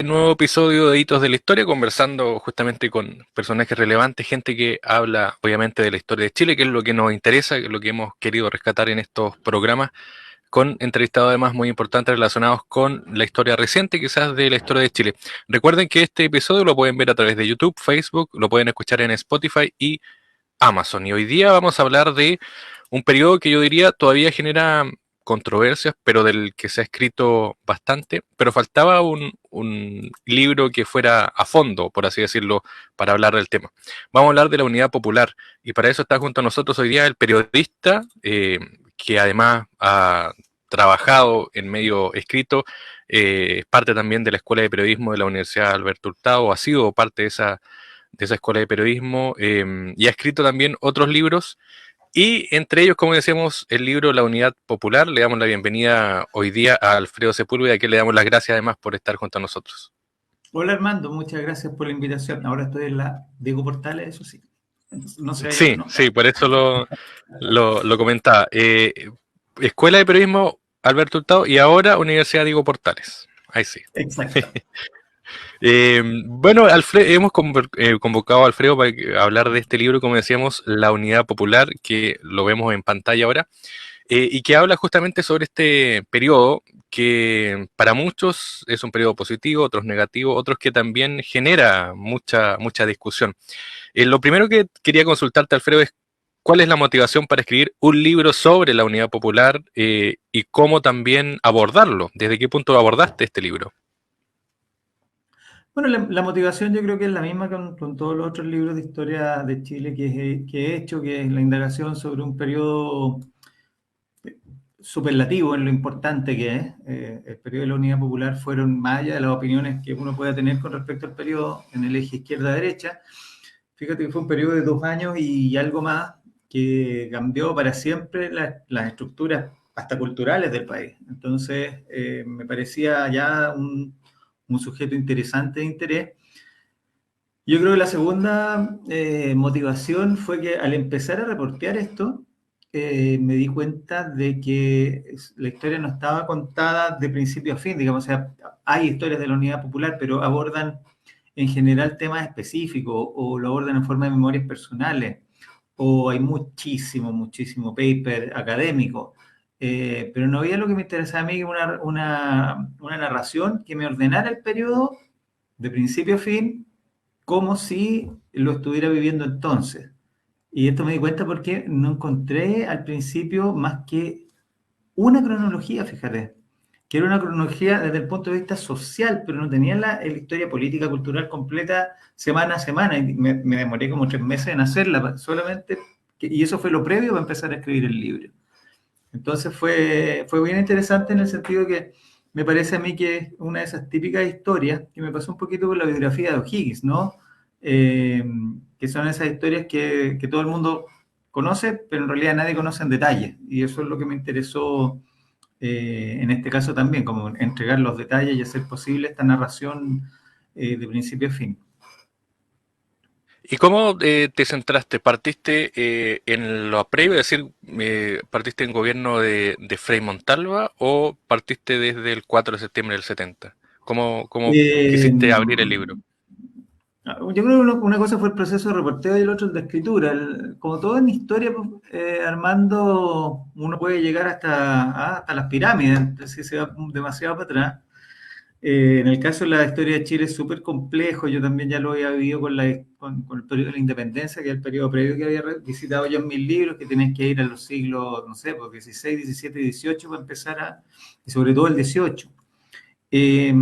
Nuevo episodio de Hitos de la Historia, conversando justamente con personajes relevantes, gente que habla obviamente de la historia de Chile, que es lo que nos interesa, que es lo que hemos querido rescatar en estos programas, con entrevistados además muy importantes relacionados con la historia reciente, quizás de la historia de Chile. Recuerden que este episodio lo pueden ver a través de YouTube, Facebook, lo pueden escuchar en Spotify y Amazon. Y hoy día vamos a hablar de un periodo que yo diría todavía genera controversias, pero del que se ha escrito bastante, pero faltaba un libro que fuera a fondo, por así decirlo, para hablar del tema. Vamos a hablar de la Unidad Popular, y para eso está junto a nosotros hoy día el periodista, que además ha trabajado en medio escrito, es parte también de la Escuela de Periodismo de la Universidad Alberto Hurtado, ha sido parte de esa escuela de periodismo, y ha escrito también otros libros, y entre ellos, como decíamos, el libro La Unidad Popular. Le damos la bienvenida hoy día a Alfredo Sepúlveda, a quien le damos las gracias además por estar junto a nosotros. Hola Armando, muchas gracias por la invitación. Ahora estoy en la Diego Portales, eso sí. No se haya ido, Sí, ¿no? sí, por eso lo comentaba. Escuela de Periodismo Alberto Hurtado y ahora Universidad Diego Portales. Ahí sí. Exacto. Bueno, hemos convocado a Alfredo para hablar de este libro, como decíamos, La Unidad Popular, que lo vemos en pantalla ahora, y que habla justamente sobre este periodo que para muchos es un periodo positivo, otros negativo, otros que también genera mucha discusión. Lo primero que quería consultarte, Alfredo, es cuál es la motivación para escribir un libro sobre la Unidad Popular, y cómo también abordarlo. ¿Desde qué punto abordaste este libro? Bueno, la motivación yo creo que es la misma con todos los otros libros de historia de Chile que he hecho, que es la indagación sobre un periodo superlativo en lo importante que es. El periodo de la Unidad Popular fueron más allá de las opiniones que uno pueda tener con respecto al periodo en el eje izquierda-derecha. Fíjate que fue un periodo de 2 años y algo más que cambió para siempre las estructuras hasta culturales del país. Entonces, me parecía ya un sujeto interesante de interés. Yo creo que la segunda motivación fue que al empezar a reportear esto, me di cuenta de que la historia no estaba contada de principio a fin, digamos, o sea, hay historias de la Unidad Popular, pero abordan en general temas específicos o lo abordan en forma de memorias personales, o hay muchísimo paper académico, pero no había lo que me interesaba a mí, una narración que me ordenara el periodo de principio a fin, como si lo estuviera viviendo entonces. Y esto me di cuenta porque no encontré al principio más que una cronología, fíjate, que era una cronología desde el punto de vista social, pero no tenía la historia política, cultural completa semana a semana, y me demoré como 3 meses en hacerla, solamente, y eso fue lo previo para empezar a escribir el libro. Entonces fue bien interesante en el sentido que me parece a mí que es una de esas típicas historias que me pasó un poquito con la biografía de O'Higgins, ¿no? Eh, que son esas historias que todo el mundo conoce, pero en realidad nadie conoce en detalle. Y eso es lo que me interesó en este caso también, como entregar los detalles y hacer posible esta narración de principio a fin. ¿Y cómo te centraste? ¿Partiste en lo previo, es decir, partiste en gobierno de Frei Montalva o partiste desde el 4 de septiembre del 70? ¿Cómo Eh, quisiste abrir el libro? Yo creo que una cosa fue el proceso de reporteo y el otro el de escritura. Como todo en historia, pues, Armando, uno puede llegar hasta las pirámides, si se va demasiado para atrás. En el caso de la historia de Chile es súper complejo. Yo también ya lo había vivido con el periodo de la independencia, que es el periodo previo que había visitado yo en mis libros, que tenés que ir a los siglos, no sé, pues 16, 17 y 18 para empezar y sobre todo el 18. Eh,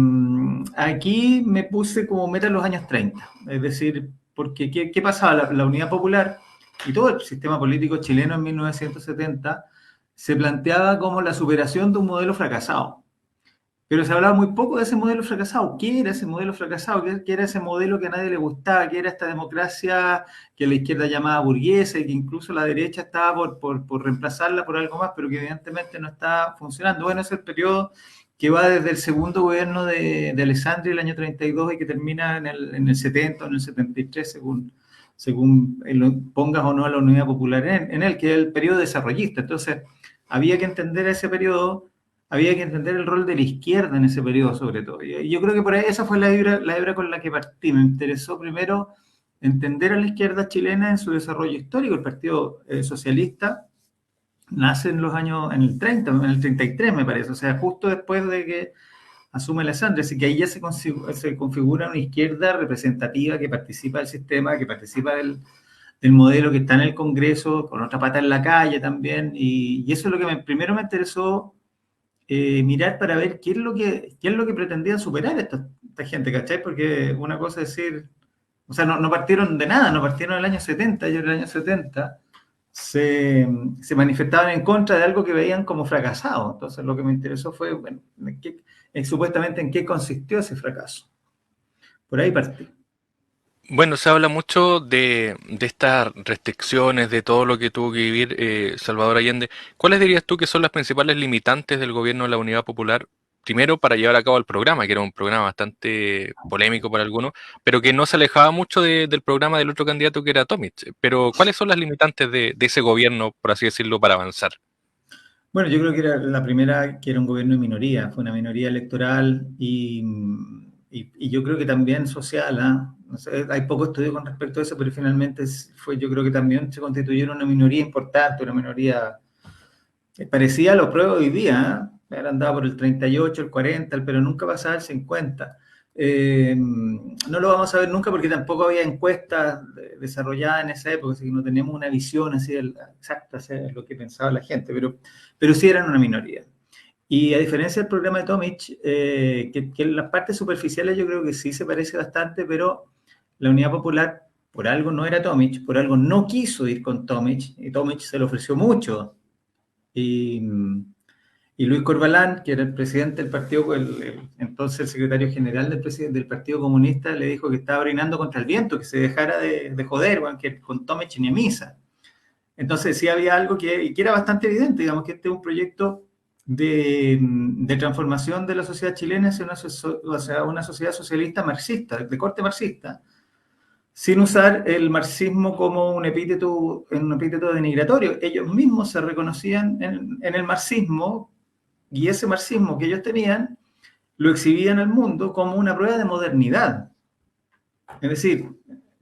Aquí me puse como meta los años 30, es decir, porque ¿qué pasaba? La Unidad Popular y todo el sistema político chileno en 1970 se planteaba como la superación de un modelo fracasado. Pero se hablaba muy poco de ese modelo fracasado. ¿Qué era ese modelo fracasado? ¿Qué era ese modelo que a nadie le gustaba? ¿Qué era esta democracia que la izquierda llamaba burguesa y que incluso la derecha estaba por reemplazarla por algo más, pero que evidentemente no está funcionando? Bueno, es el periodo que va desde el segundo gobierno de Alessandri, el año 32, y que termina en el 70 o en el 73, según pongas o no a la Unidad Popular en él, que es el periodo desarrollista. Entonces, había que entender ese periodo había que entender el rol de la izquierda en ese periodo, sobre todo. Y yo creo que por ahí esa fue la hebra con la que partí. Me interesó primero entender a la izquierda chilena en su desarrollo histórico. El Partido Socialista nace en los años, en el 30, en el 33 me parece, o sea, justo después de que asume la Sandra, así que ahí ya se configura una izquierda representativa que participa del sistema, que participa del modelo que está en el Congreso, con otra pata en la calle también, y eso es lo que primero me interesó mirar para ver qué es lo que pretendían superar esta gente, ¿cachai? Porque una cosa es decir, o sea, no partieron de nada, no partieron en el año 70, yo en el año 70 se manifestaban en contra de algo que veían como fracasado. Entonces lo que me interesó fue, bueno, supuestamente en qué consistió ese fracaso. Por ahí partí. Bueno, se habla mucho de estas restricciones, de todo lo que tuvo que vivir Salvador Allende. ¿Cuáles dirías tú que son las principales limitantes del gobierno de la Unidad Popular? Primero, para llevar a cabo el programa, que era un programa bastante polémico para algunos, pero que no se alejaba mucho del programa del otro candidato que era Tomic. Pero, ¿cuáles son las limitantes de ese gobierno, por así decirlo, para avanzar? Bueno, yo creo que era la primera que era un gobierno de minoría, fue una minoría electoral y yo creo que también social, ¿ah? No sé, hay poco estudio con respecto a eso, pero finalmente fue, yo creo que también se constituyeron una minoría importante, una minoría parecía a lo prueba hoy día, ¿eh? Andaba por el 38, el 40, pero nunca pasaba el 50. No lo vamos a ver nunca porque tampoco había encuestas desarrolladas en esa época, así que no teníamos una visión así exacta de lo que pensaba la gente, pero sí eran una minoría. Y a diferencia del programa de Tomic, que en las partes superficiales yo creo que sí se parece bastante, pero la Unidad Popular por algo no era Tomic, por algo no quiso ir con Tomic, y Tomic se le ofreció mucho. Y, y Luis Corbalán, que era el presidente del partido, entonces el secretario general del Partido Comunista, le dijo que estaba orinando contra el viento, que se dejara de joder, bueno, que con Tomic ni a misa. Entonces sí había algo que era bastante evidente, digamos que este es un proyecto de transformación de la sociedad chilena hacia una sociedad socialista marxista, de corte marxista, sin usar el marxismo como un epíteto denigratorio. Ellos mismos se reconocían en el marxismo y ese marxismo que ellos tenían lo exhibían al mundo como una prueba de modernidad. Es decir,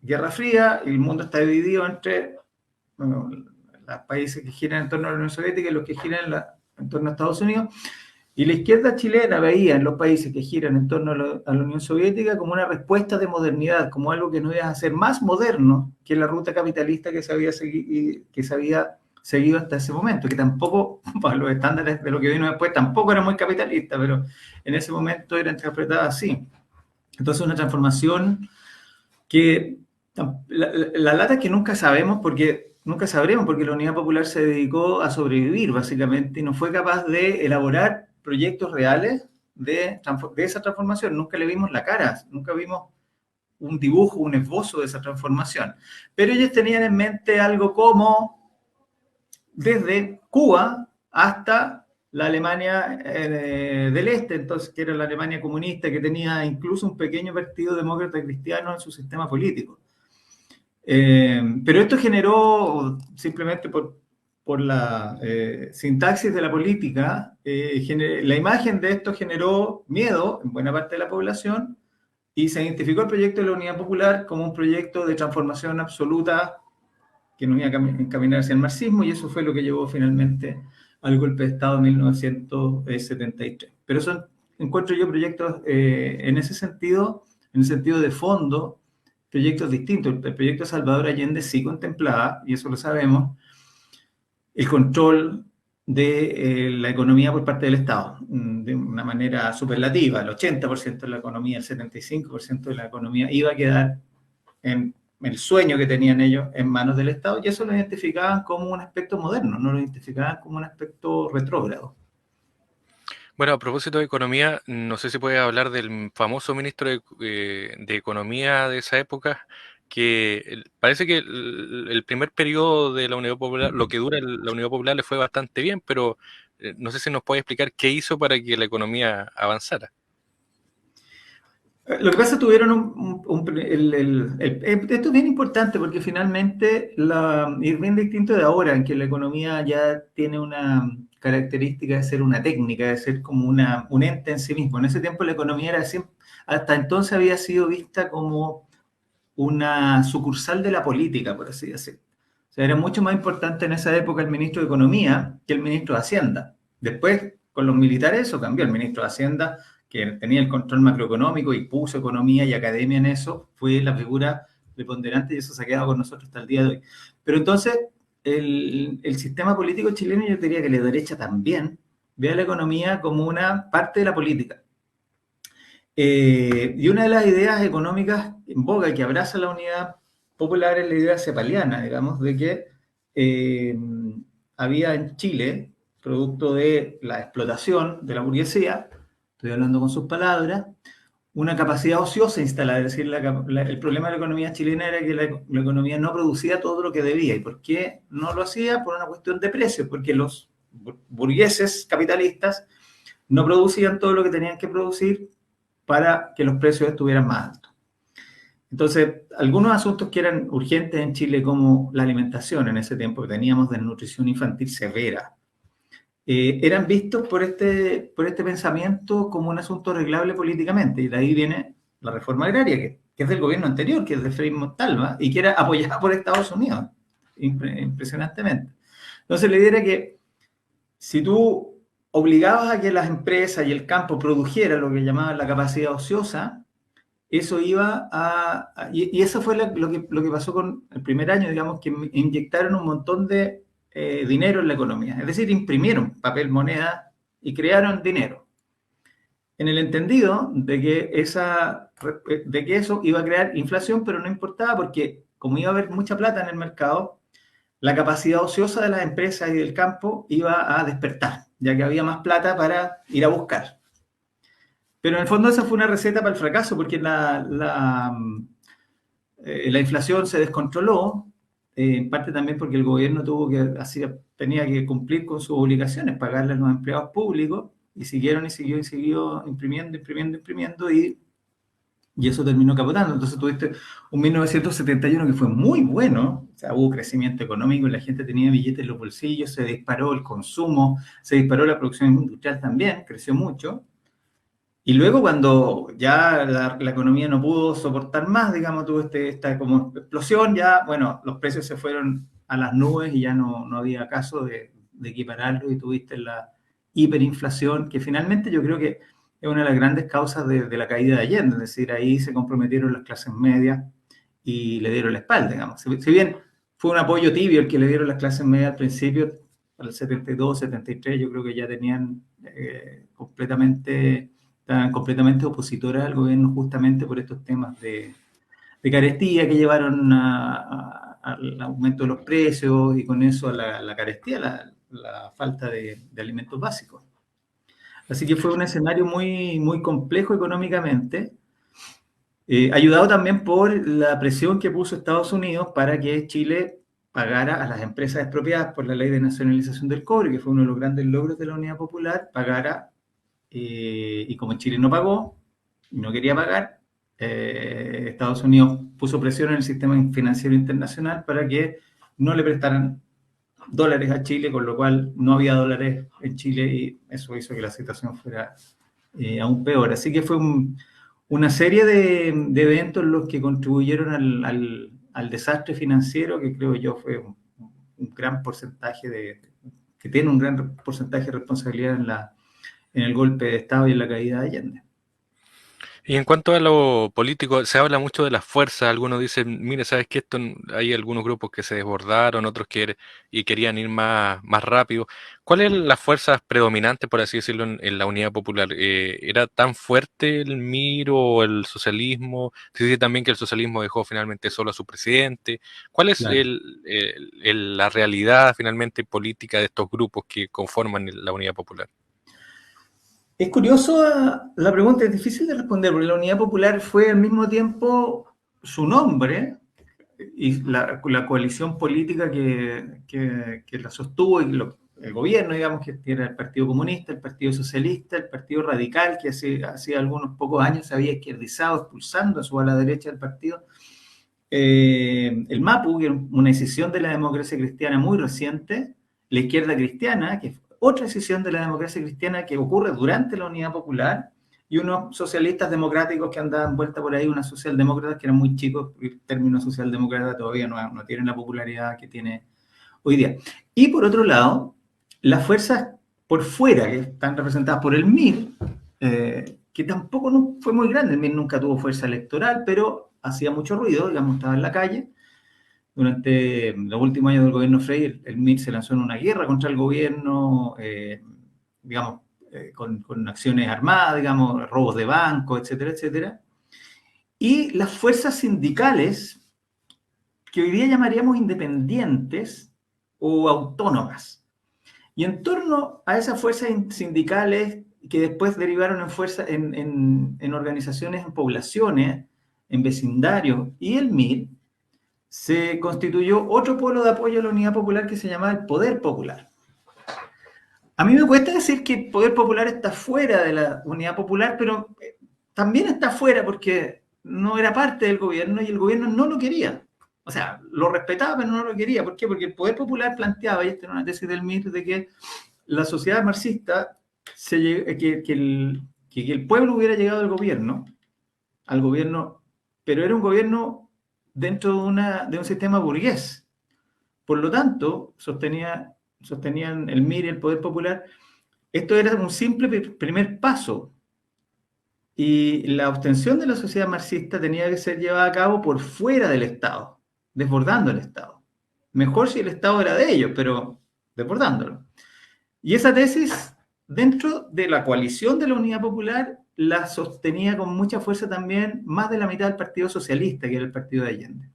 Guerra Fría, el mundo está dividido entre bueno, los países que giran en torno a la Unión Soviética y los que giran en torno a Estados Unidos. Y la izquierda chilena veía en los países que giran en torno a la Unión Soviética como una respuesta de modernidad, como algo que nos iba a hacer más moderno que la ruta capitalista que se había seguido hasta ese momento, que tampoco, para los estándares de lo que vino después, tampoco era muy capitalista, pero en ese momento era interpretada así. Entonces una transformación que la lata es que nunca sabemos nunca sabremos porque la Unidad Popular se dedicó a sobrevivir básicamente y no fue capaz de elaborar proyectos reales de esa transformación. Nunca le vimos la cara, nunca vimos un dibujo, un esbozo de esa transformación. Pero ellos tenían en mente algo como desde Cuba hasta la Alemania del Este, entonces, que era la Alemania comunista, que tenía incluso un pequeño partido demócrata cristiano en su sistema político. Pero esto generó, simplemente por la sintaxis de la política, la imagen de esto generó miedo en buena parte de la población y se identificó el proyecto de la Unidad Popular como un proyecto de transformación absoluta que nos iba a encaminar hacia el marxismo y eso fue lo que llevó finalmente al golpe de Estado en 1973. Pero son, encuentro yo proyectos en ese sentido, en el sentido de fondo, proyectos distintos. El proyecto de Salvador Allende sí contemplaba, y eso lo sabemos, el control de la economía por parte del Estado, de una manera superlativa. El 80% de la economía, el 75% de la economía iba a quedar en el sueño que tenían ellos en manos del Estado, y eso lo identificaban como un aspecto moderno, no lo identificaban como un aspecto retrógrado. Bueno, a propósito de economía, no sé si puedes hablar del famoso ministro de Economía de esa época, que parece que el primer periodo de la Unidad Popular, lo que dura la Unidad Popular le fue bastante bien, pero no sé si nos puede explicar qué hizo para que la economía avanzara. Lo que pasa es que tuvieron esto es bien importante porque finalmente es bien distinto de ahora, en que la economía ya tiene una característica de ser una técnica, de ser como un ente en sí mismo. En ese tiempo la economía era siempre, hasta entonces había sido vista como una sucursal de la política, por así decirlo. O sea, era mucho más importante en esa época el ministro de Economía que el ministro de Hacienda. Después, con los militares, eso cambió. El ministro de Hacienda, que tenía el control macroeconómico y puso economía y academia en eso, fue la figura preponderante y eso se ha quedado con nosotros hasta el día de hoy. Pero entonces, el sistema político chileno, yo diría que la derecha también, ve a la economía como una parte de la política. Y una de las ideas económicas en boga que abraza la unidad popular es la idea cepaliana, digamos, de que eh, había en Chile, producto de la explotación de la burguesía, estoy hablando con sus palabras, una capacidad ociosa instalada, es decir, el problema de la economía chilena era que la economía no producía todo lo que debía. ¿Y por qué no lo hacía? Por una cuestión de precios, porque los burgueses capitalistas no producían todo lo que tenían que producir para que los precios estuvieran más altos. Entonces, algunos asuntos que eran urgentes en Chile, como la alimentación en ese tiempo, que teníamos desnutrición infantil severa, eran vistos por este pensamiento como un asunto arreglable políticamente. Y de ahí viene la reforma agraria, que es del gobierno anterior, que es de Frei Montalva, y que era apoyada por Estados Unidos, impresionantemente. Entonces, la idea era que si tú obligabas a que las empresas y el campo produjeran lo que llamaban la capacidad ociosa, eso iba y eso fue lo que pasó con el primer año, digamos, que inyectaron un montón de dinero en la economía. Es decir, imprimieron papel, moneda y crearon dinero. En el entendido de que eso iba a crear inflación, pero no importaba porque como iba a haber mucha plata en el mercado, la capacidad ociosa de las empresas y del campo iba a despertar, ya que había más plata para ir a buscar. Pero en el fondo esa fue una receta para el fracaso, porque la inflación se descontroló, en parte también porque el gobierno tenía que cumplir con sus obligaciones, pagarle a los empleados públicos, y siguió imprimiendo, y eso terminó capotando. Entonces tuviste un 1971 que fue muy bueno, o sea, hubo crecimiento económico, la gente tenía billetes en los bolsillos, se disparó el consumo, se disparó la producción industrial también, creció mucho. Y luego cuando ya la economía no pudo soportar más, digamos, tuvo esta como explosión, ya, bueno, los precios se fueron a las nubes y ya no había caso de equipararlo y tuviste la hiperinflación, que finalmente yo creo que es una de las grandes causas de la caída de Allende, es decir, ahí se comprometieron las clases medias y le dieron la espalda, digamos. Si bien fue un apoyo tibio el que le dieron las clases medias al principio, para el 72, 73, yo creo que ya tenían estaban completamente opositoras al gobierno justamente por estos temas de carestía que llevaron al aumento de los precios y con eso a la carestía, la falta de alimentos básicos. Así que fue un escenario muy, muy complejo económicamente, ayudado también por la presión que puso Estados Unidos para que Chile pagara a las empresas expropiadas por la ley de nacionalización del cobre, que fue uno de los grandes logros de la Unidad Popular, pagara, y como Chile no pagó, no quería pagar, Estados Unidos puso presión en el sistema financiero internacional para que no le prestaran dólares a Chile, con lo cual no había dólares en Chile y eso hizo que la situación fuera aún peor. Así que fue una serie de eventos los que contribuyeron al desastre financiero, que creo yo fue un gran porcentaje que tiene un gran porcentaje de responsabilidad en el golpe de Estado y en la caída de Allende. Y en cuanto a lo político, se habla mucho de las fuerzas. Algunos dicen, mire, ¿sabes qué? Hay algunos grupos que se desbordaron, otros y querían ir más rápido. ¿Cuáles eran las fuerzas predominantes, por así decirlo, en la Unidad Popular? ¿Era tan fuerte el MIR o el socialismo? Se dice también que el socialismo dejó finalmente solo a su presidente. ¿Cuál es Claro. la realidad finalmente política de estos grupos que conforman la Unidad Popular? Es curioso, la pregunta es difícil de responder, porque la Unidad Popular fue al mismo tiempo su nombre y la coalición política que la sostuvo y el gobierno, digamos, que era el Partido Comunista, el Partido Socialista, el Partido Radical, que hacía algunos pocos años se había izquierdizado, expulsando a su ala derecha del partido. El MAPU, que era una decisión de la democracia cristiana muy reciente, la izquierda cristiana, que otra decisión de la democracia cristiana que ocurre durante la Unidad Popular, y unos socialistas democráticos que andaban vuelta por ahí, unas socialdemócratas que eran muy chicos, el término socialdemócrata todavía no tiene la popularidad que tiene hoy día. Y por otro lado, las fuerzas por fuera, que están representadas por el MIR, que tampoco no fue muy grande, el MIR nunca tuvo fuerza electoral, pero hacía mucho ruido, digamos, estaba en la calle. Durante los últimos años del gobierno Frey, el MIR se lanzó en una guerra contra el gobierno, digamos, con acciones armadas, digamos, robos de bancos, etcétera, etcétera. Y las fuerzas sindicales, que hoy día llamaríamos independientes o autónomas. Y en torno a esas fuerzas sindicales, que después derivaron en organizaciones, en poblaciones, en vecindarios y el MIR, se constituyó otro polo de apoyo a la Unidad Popular que se llamaba el Poder Popular. A mí me cuesta decir que el Poder Popular está fuera de la Unidad Popular, pero también está fuera porque no era parte del gobierno y el gobierno no lo quería. O sea, lo respetaba, pero no lo quería. ¿Por qué? Porque el Poder Popular planteaba, y esta era una tesis del MIR, de que la sociedad marxista, que el pueblo hubiera llegado al gobierno, pero era un gobierno dentro de un sistema burgués. Por lo tanto, sostenían el MIR y el Poder Popular, esto era un simple primer paso. Y la obtención de la sociedad marxista tenía que ser llevada a cabo por fuera del Estado, desbordando el Estado. Mejor si el Estado era de ellos, pero desbordándolo. Y esa tesis, dentro de la coalición de la Unidad Popular, la sostenía con mucha fuerza también más de la mitad del Partido Socialista, que era el partido de Allende.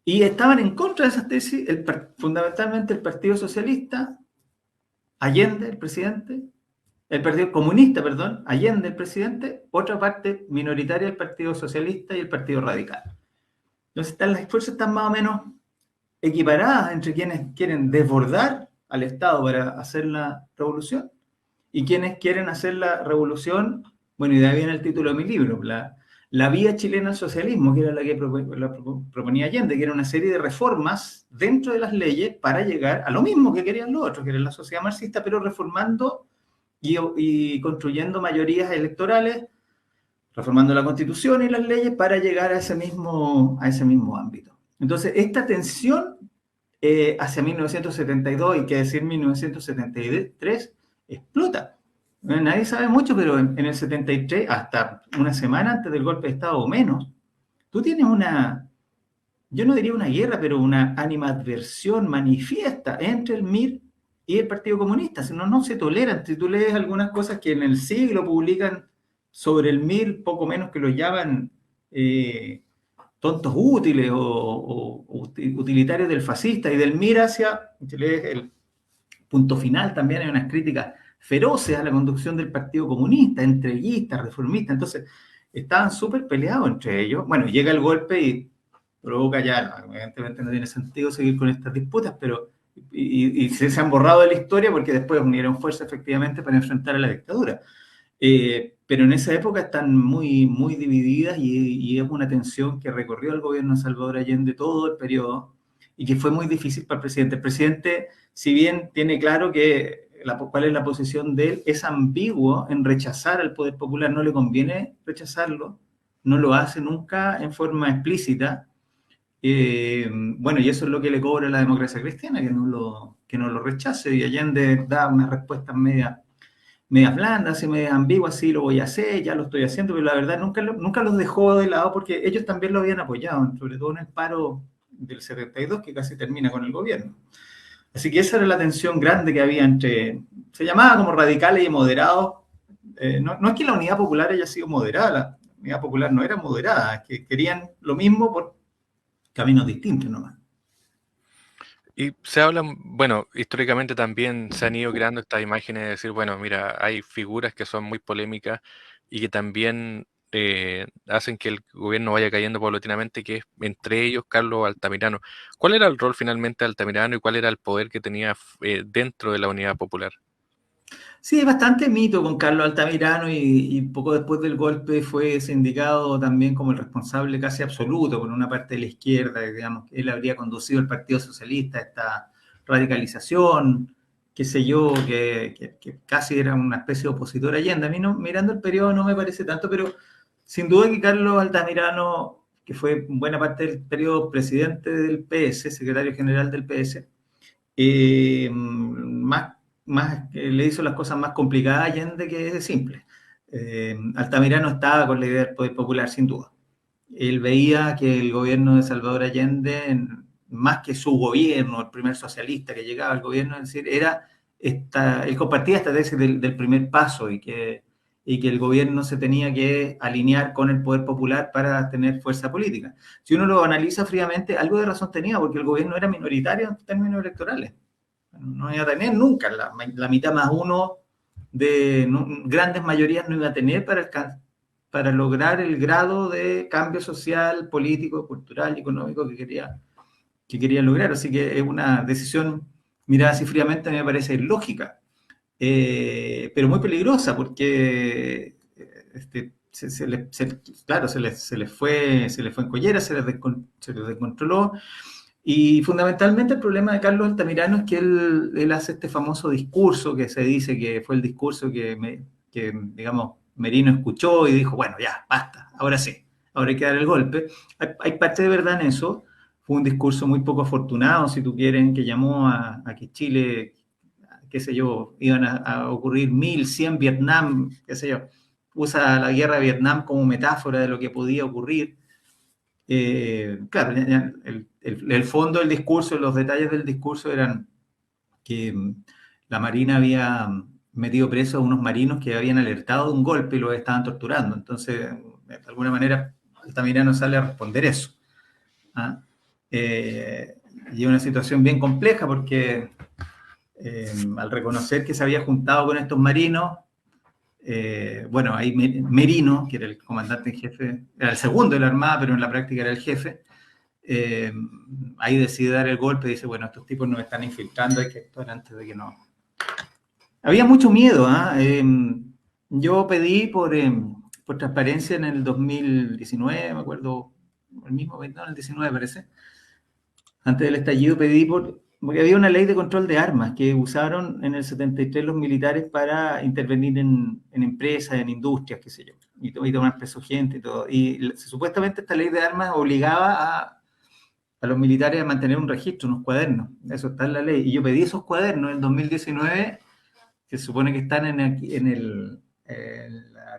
Y estaban en contra de esas tesis, fundamentalmente el Partido Socialista, Allende, el presidente, el Partido Comunista, perdón, Allende, el presidente, otra parte minoritaria, el Partido Socialista y el Partido Radical. Entonces las fuerzas están más o menos equiparadas entre quienes quieren desbordar al Estado para hacer la revolución y quienes quieren hacer la revolución, bueno, y de ahí viene el título de mi libro, la vía chilena al socialismo, que era la que proponía Allende, que era una serie de reformas dentro de las leyes para llegar a lo mismo que querían los otros, que era la sociedad marxista, pero reformando y construyendo mayorías electorales, reformando la Constitución y las leyes para llegar a ese mismo ámbito. Entonces, esta tensión hacia 1972, y que decir 1973, explota. Nadie sabe mucho, pero en el 73, hasta una semana antes del golpe de Estado o menos, tú tienes yo no diría una guerra, pero una animadversión manifiesta entre el MIR y el Partido Comunista. Si no se toleran. Si tú lees algunas cosas que en el siglo publican sobre el MIR, poco menos que lo llaman tontos útiles o utilitarios del fascista, y del MIR hacia, si lees el Punto Final, también hay unas críticas feroces a la conducción del Partido Comunista, entreguistas, reformistas. Entonces, estaban súper peleados entre ellos. Bueno, llega el golpe y provoca ya, evidentemente no tiene sentido seguir con estas disputas, pero y se han borrado de la historia porque después unieron fuerzas efectivamente para enfrentar a la dictadura. Pero en esa época están muy, muy divididas y es una tensión que recorrió el gobierno de Salvador Allende todo el periodo y que fue muy difícil para el presidente. El presidente, si bien tiene claro cuál es la posición de él, es ambiguo en rechazar al poder popular, no le conviene rechazarlo, no lo hace nunca en forma explícita. Bueno, y eso es lo que le cobra la democracia cristiana, que no lo rechace, y Allende da unas respuestas medias blandas y medias ambiguas, sí, lo voy a hacer, ya lo estoy haciendo, pero la verdad nunca los dejó de lado porque ellos también lo habían apoyado, sobre todo en el paro del 72, que casi termina con el gobierno. Así que esa era la tensión grande que había se llamaba como radicales y moderados. No es que la Unidad Popular haya sido moderada, la Unidad Popular no era moderada, es que querían lo mismo por caminos distintos nomás. Y se habla, bueno, históricamente también se han ido creando estas imágenes de decir, bueno, mira, hay figuras que son muy polémicas y que también hacen que el gobierno vaya cayendo paulatinamente, que es entre ellos Carlos Altamirano. ¿Cuál era el rol finalmente de Altamirano y cuál era el poder que tenía dentro de la Unidad Popular? Sí, hay bastante mito con Carlos Altamirano y poco después del golpe fue sindicado también como el responsable casi absoluto por una parte de la izquierda, digamos, que él habría conducido el Partido Socialista a esta radicalización qué sé yo, que casi era una especie de opositor a Allende. A mí, no, mirando el periodo, no me parece tanto, pero sin duda que Carlos Altamirano, que fue buena parte del periodo presidente del PS, secretario general del PS, le hizo las cosas más complicadas a Allende que simples. Altamirano estaba con la idea del poder popular, sin duda. Él veía que el gobierno de Salvador Allende, más que su gobierno, el primer socialista que llegaba al gobierno, es decir, él compartía esta tesis del primer paso y que el gobierno se tenía que alinear con el poder popular para tener fuerza política. Si uno lo analiza fríamente, algo de razón tenía, porque el gobierno era minoritario en términos electorales. No iba a tener nunca la mitad más uno de grandes mayorías, no iba a tener para lograr el grado de cambio social, político, cultural y económico que quería lograr. Así que es una decisión, mirada así fríamente, me parece lógica, pero muy peligrosa porque claro, se les fue en collera, se les descontroló. Y fundamentalmente el problema de Carlos Altamirano es que él hace este famoso discurso que se dice que fue el discurso que digamos, Merino escuchó y dijo, bueno, ya, basta, ahora sí, ahora hay que dar el golpe. Hay parte de verdad en eso. Fue un discurso muy poco afortunado, si tú quieres, que llamó a que Chile, qué sé yo, iban a ocurrir 1.100 Vietnam, qué sé yo. Usa la guerra de Vietnam como metáfora de lo que podía ocurrir. Claro, el fondo del discurso, los detalles del discurso eran que la Marina había metido preso a unos marinos que habían alertado de un golpe y los estaban torturando. Entonces, de alguna manera, Altamirano sale a responder eso. ¿Ah? Y es una situación bien compleja porque al reconocer que se había juntado con estos marinos, bueno, ahí Merino, que era el comandante en jefe, era el segundo de la Armada, pero en la práctica era el jefe, ahí decide dar el golpe y dice, bueno, estos tipos nos están infiltrando, hay que actuar antes de que no. Había mucho miedo, yo pedí por transparencia en el 2019, me acuerdo, el mismo, no, el 19 parece, antes del estallido pedí porque había una ley de control de armas que usaron en el 73 los militares para intervenir en empresas, en industrias, qué sé yo, y tomar preso gente y todo. Y supuestamente esta ley de armas obligaba a los militares a mantener un registro, unos cuadernos. Eso está en la ley. Y yo pedí esos cuadernos en 2019, que se supone que están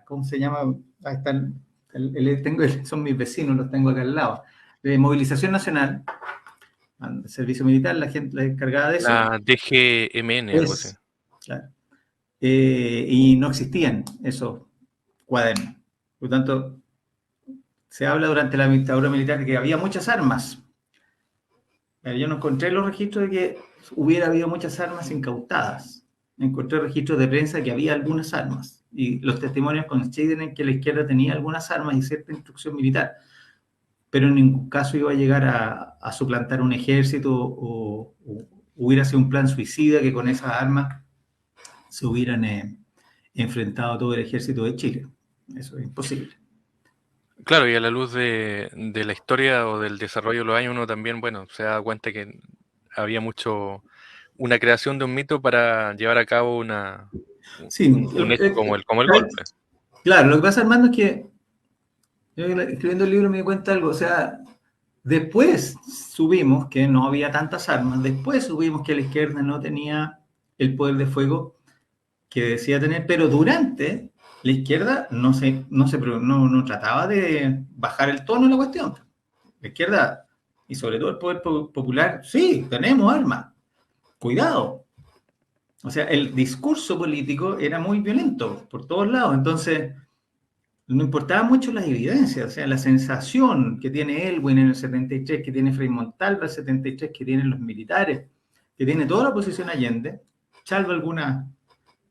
¿cómo se llama? Ahí están, son mis vecinos, los tengo acá al lado. De Movilización Nacional, servicio militar, la gente la encargada de eso. La DGMN, algo así. Claro. Y no existían esos cuadernos. Por lo tanto, se habla durante la dictadura militar de que había muchas armas. Pero yo no encontré los registros de que hubiera habido muchas armas incautadas. Encontré registros de prensa de que había algunas armas. Y los testimonios coinciden en que la izquierda tenía algunas armas y cierta instrucción militar. Pero en ningún caso iba a llegar a suplantar un ejército o hubiera sido un plan suicida que con esas armas se hubieran enfrentado a todo el ejército de Chile. Eso es imposible. Claro, y a la luz de la historia o del desarrollo de los años, uno también, bueno, se da cuenta que había una creación de un mito para llevar a cabo Sí, un hecho como el golpe. claro, lo que pasa, Armando, es que yo escribiendo el libro me di cuenta de algo, o sea, después subimos que no había tantas armas, después subimos que la izquierda no tenía el poder de fuego que decía tener, pero durante la izquierda no trataba de bajar el tono de la cuestión. La izquierda, y sobre todo el poder popular, sí, tenemos armas, cuidado. O sea, el discurso político era muy violento por todos lados, entonces no importaba mucho las evidencias, o sea, la sensación que tiene Elwin en el 73, que tiene Frei Montalva en el 73, que tienen los militares, que tiene toda la oposición Allende, salvo algunas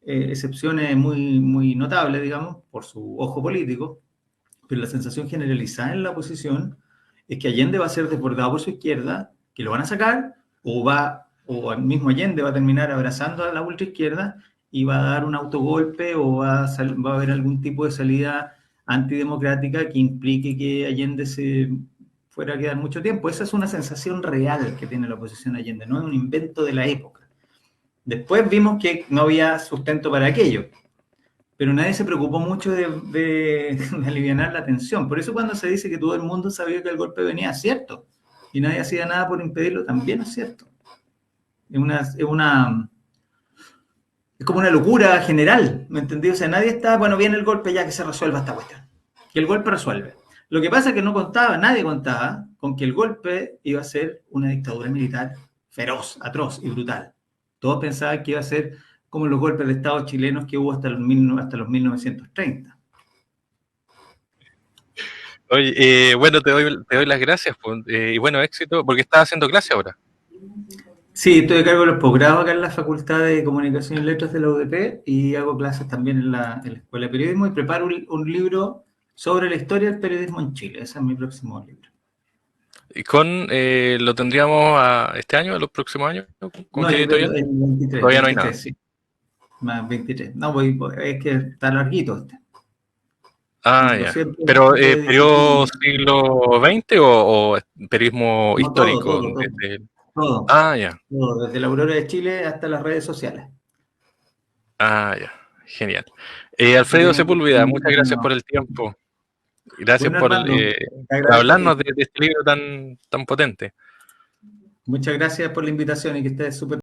excepciones muy, muy notables, digamos, por su ojo político, pero la sensación generalizada en la oposición es que Allende va a ser desbordado por su izquierda, que lo van a sacar, o el mismo Allende va a terminar abrazando a la ultraizquierda y va a dar un autogolpe o va a haber algún tipo de salida antidemocrática que implique que Allende se fuera a quedar mucho tiempo. Esa es una sensación real que tiene la oposición Allende, no es un invento de la época. Después vimos que no había sustento para aquello, pero nadie se preocupó mucho de alivianar la tensión. Por eso cuando se dice que todo el mundo sabía que el golpe venía, es cierto, y nadie hacía nada por impedirlo, también es cierto. Es como una locura general, ¿me entendí? O sea, nadie está, bueno, viene el golpe ya que se resuelva esta cuestión. Que el golpe resuelve. Lo que pasa es que nadie contaba con que el golpe iba a ser una dictadura militar feroz, atroz y brutal. Todos pensaban que iba a ser como los golpes de Estado chilenos que hubo hasta los 1930. Oye, bueno, te doy las gracias, pues, y bueno, éxito, porque estás haciendo clase ahora. Sí, estoy a cargo de los posgrados acá en la Facultad de Comunicación y Letras de la UDP y hago clases también en la Escuela de Periodismo y preparo un libro sobre la historia del periodismo en Chile. Ese es mi próximo libro. ¿Y lo tendríamos este año, a los próximos años? ¿Con No, qué yo creo editorial? que el 23, Todavía no hay nada. 23, sí. Más 23. No, es que está larguito este. Ah, Son ya. 200 Pero, de ¿periodo disciplina. siglo XX o periodismo No, todo, histórico? todo, todo. Todo. Ah, ya. Todo, desde la Aurora de Chile hasta las redes sociales. Ah, ya. Genial. Así que Alfredo tiene Sepúlveda, un muchas gracias por bueno. el tiempo. Gracias Bueno, Armando, te por agradezco hablarnos y de este libro tan potente. muchas gracias por la invitación y que estés súper